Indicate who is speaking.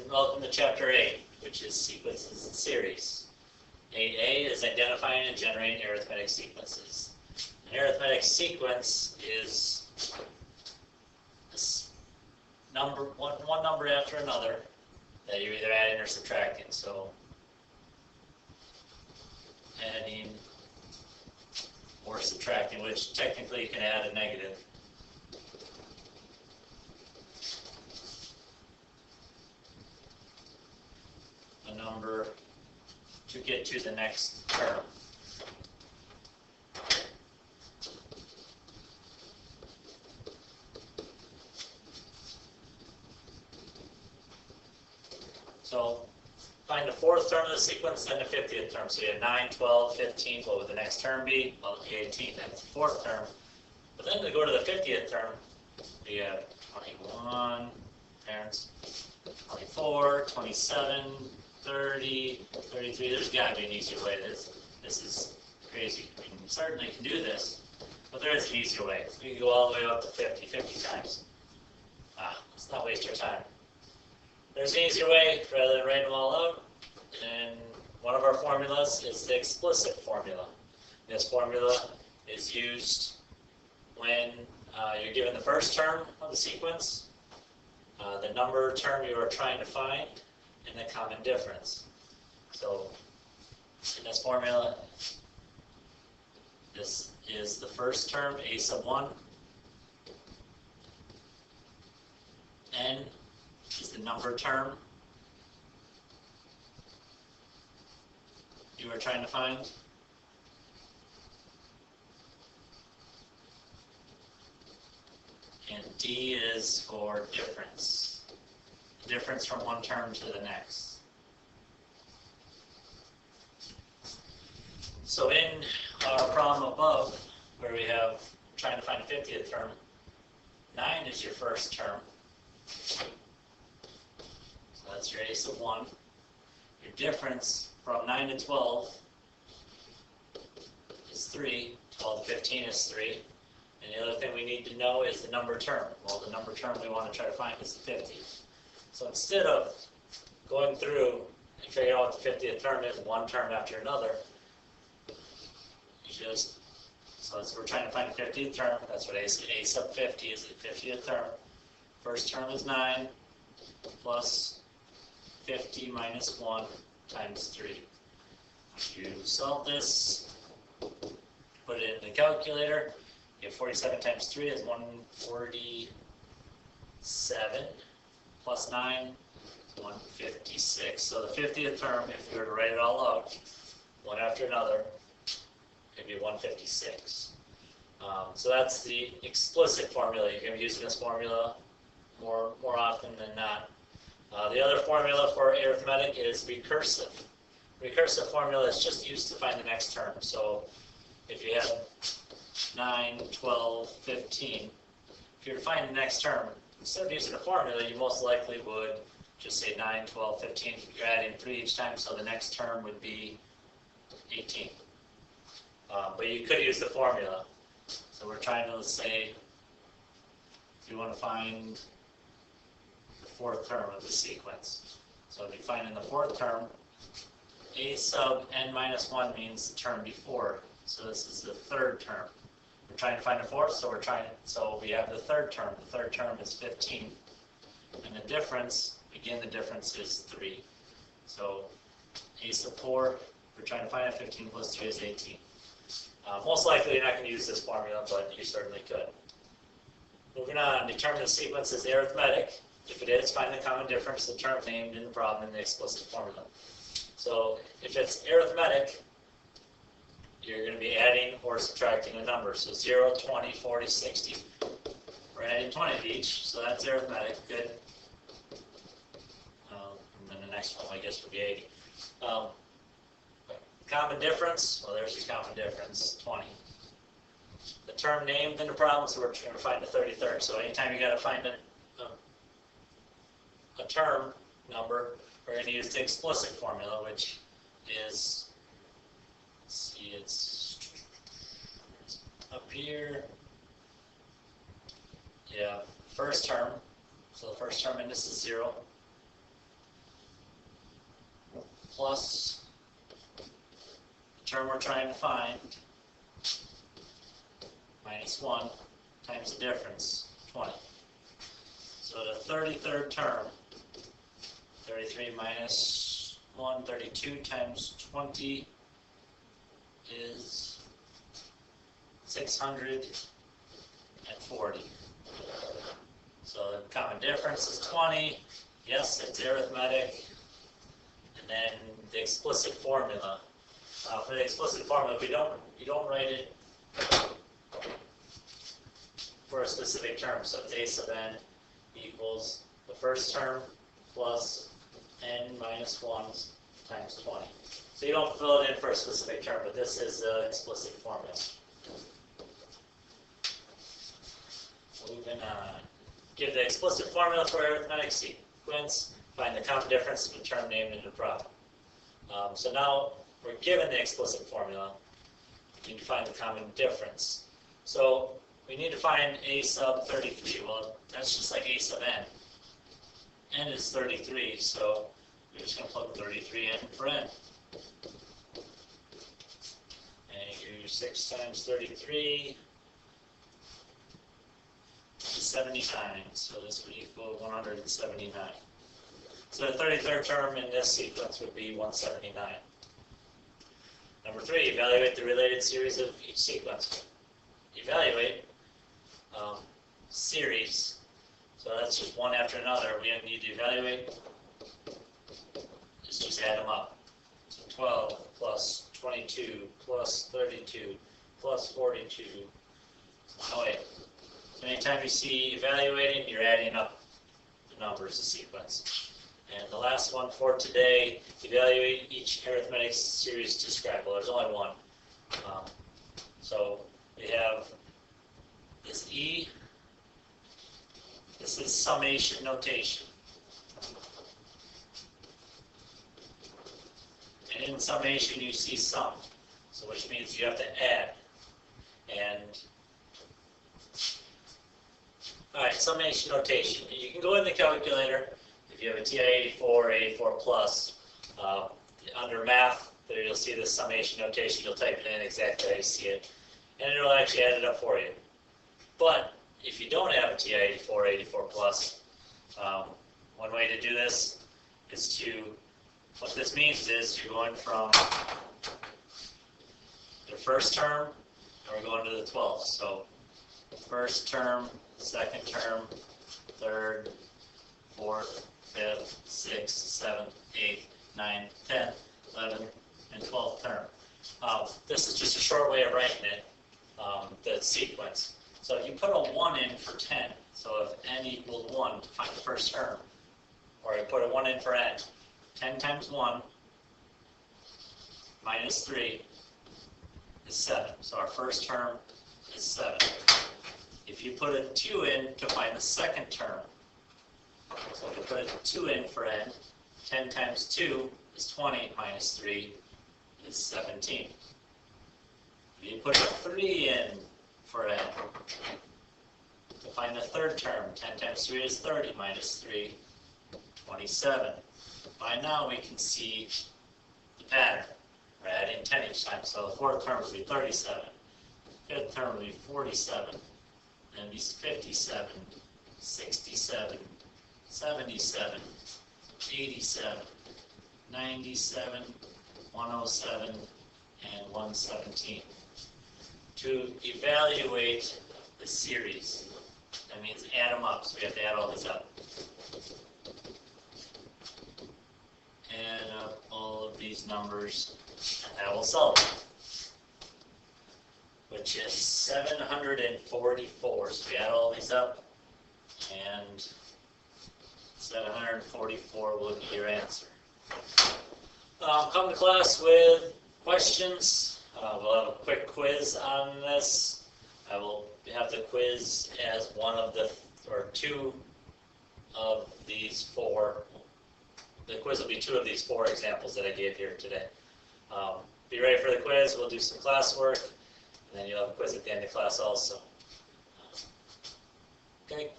Speaker 1: Welcome to Chapter 8, which is sequences and series. 8a is identifying and generating arithmetic sequences. An arithmetic sequence is one number after another that you're either adding or subtracting. So adding or subtracting, which technically you can add a negative. A number to get to the next term. So find the fourth term of the sequence, then the 50th term. So you have 9, 12, 15. What would the next term be? Well, the 18th. That's the fourth term. But then to go to the 50th term, you have 21, parents, 24, 27, 30, 33. There's got to be an easier way to this. This is crazy. I mean, you certainly can do this, but there is an easier way. You can go all the way up to 50 times. Let's not waste your time. There's an easier way rather than write them all out. And one of our formulas is the explicit formula. This formula is used when you're given the first term of the sequence, the number term you are trying to find, and the common difference. So in this formula, this is the first term, a sub 1. N is the number term you are trying to find. And D is for difference. Difference from one term to the next. So in our problem above, where we have trying to find a 50th term, 9 is your first term. So that's your a sub 1. Your difference from 9 to 12 is 3. 12 to 15 is 3. And the other thing we need to know is the number term. Well, the number term we want to try to find is the 50th. So instead of going through and figuring out what the 50th term is, one term after another, you just, so as we're trying to find the 50th term, that's what a sub 50 is, the 50th term. First term is 9 plus 50 minus 1 times 3. You solve this, put it in the calculator. You have 47 times 3 is 147. Plus 9, 156. So the 50th term, if we were to write it all out, one after another, it'd be 156. So that's the explicit formula. You're going to be using this formula more often than not. The other formula for arithmetic is recursive. Recursive formula is just used to find the next term. So if you have 9, 12, 15, if you were to find the next term, instead of using a formula, you most likely would just say 9, 12, 15. You're adding 3 each time, so the next term would be 18. But you could use the formula. So we're trying to say, if you want to find the fourth term of the sequence. So if you find in the fourth term, a sub n minus 1 means the term before. So this is the third term. We're trying to find a fourth, so so we have the third term. The third term is 15. And the difference, again, the difference is 3. So a sub 4, we're trying to find a 15 plus 3 is 18. Most likely you're not going to use this formula, but you certainly could. Moving on, determine the sequence is arithmetic. If it is, find the common difference, the term named in the problem in the explicit formula. So if it's arithmetic, you're going to be adding or subtracting a number. So 0, 20, 40, 60. We're adding 20 to each, so that's arithmetic. Good. And then the next one, I guess, would be 80. Common difference, well, there's the common difference, 20. The term named in the problem, so we're going to find the 33rd. So anytime you got to find a term number, we're going to use the explicit formula, which is, see, it's up here. Yeah, first term. So the first term in this is 0. plus the term we're trying to find minus 1 times the difference, 20. So the 33rd term, 33 minus 1, 32 times 20 is 640. So the common difference is 20. Yes, it's arithmetic. And then the explicit formula. For the explicit formula, you don't write it for a specific term. So it's a sub n equals the first term plus n minus 1 times 20. So you don't fill it in for a specific term, but this is the explicit formula. Moving on. Give the explicit formula for arithmetic sequence. Find the common difference of the term named in the problem. So now we're given the explicit formula. We need to find the common difference. So we need to find a sub 33. Well, that's just like a sub n. N is 33, so we're just going to plug 33 in for n. And you do 6 times 33 is 79. So this would equal 179. So the 33rd term in this sequence would be 179. Number 3, evaluate the related series of each sequence. Evaluate series. So that's just one after another. We need to evaluate. Just add them up. So 12 plus 22 plus 32 plus 42. Oh wait. So anytime you see evaluating, you're adding up the numbers, the sequence. And the last one for today, evaluate each arithmetic series described. Well, there's only one. So we have this E. This is summation notation. And in summation, you see sum, so which means you have to add. And all right, summation notation. You can go in the calculator. If you have a TI-84 or 84 plus, under math, there you'll see the summation notation. You'll type it in exactly how you see it, and it'll actually add it up for you. But if you don't have a TI-84 or 84 plus, one way to do this is to, what this means is you're going from the first term, and we're going to the 12th. So first term, second term, third, fourth, 5th, 6th, 7th, 8th, 9th, 10th, 11th, and 12th term. This is just a short way of writing it, the sequence. So if you put a 1 in for 10, so if n equals 1 to find the first term, or you put a 1 in for n, 10 times 1 minus 3 is 7. So our first term is 7. If you put a 2 in to find the second term, so if you put a 2 in for n, 10 times 2 is 20 minus 3 is 17. If you put a 3 in for n, to find the third term, 10 times 3 is 30 minus 3, 27. By now we can see the pattern. We're adding 10 each time, so the fourth term will be 37. Fifth term will be 47. Then be 57, 67, 77, 87, 97, 107, and 117. To evaluate the series, that means add them up, so we have to add all these up. Add up all of these numbers, and that will solve it, which is 744. So we add all these up, and 744 will be your answer. Come to class with questions. We'll have a quick quiz on this. I will have the quiz as one of the, or two of these four. The quiz will be two of these four examples that I gave here today. Be ready for the quiz. We'll do some classwork, and then you'll have a quiz at the end of class also. Okay.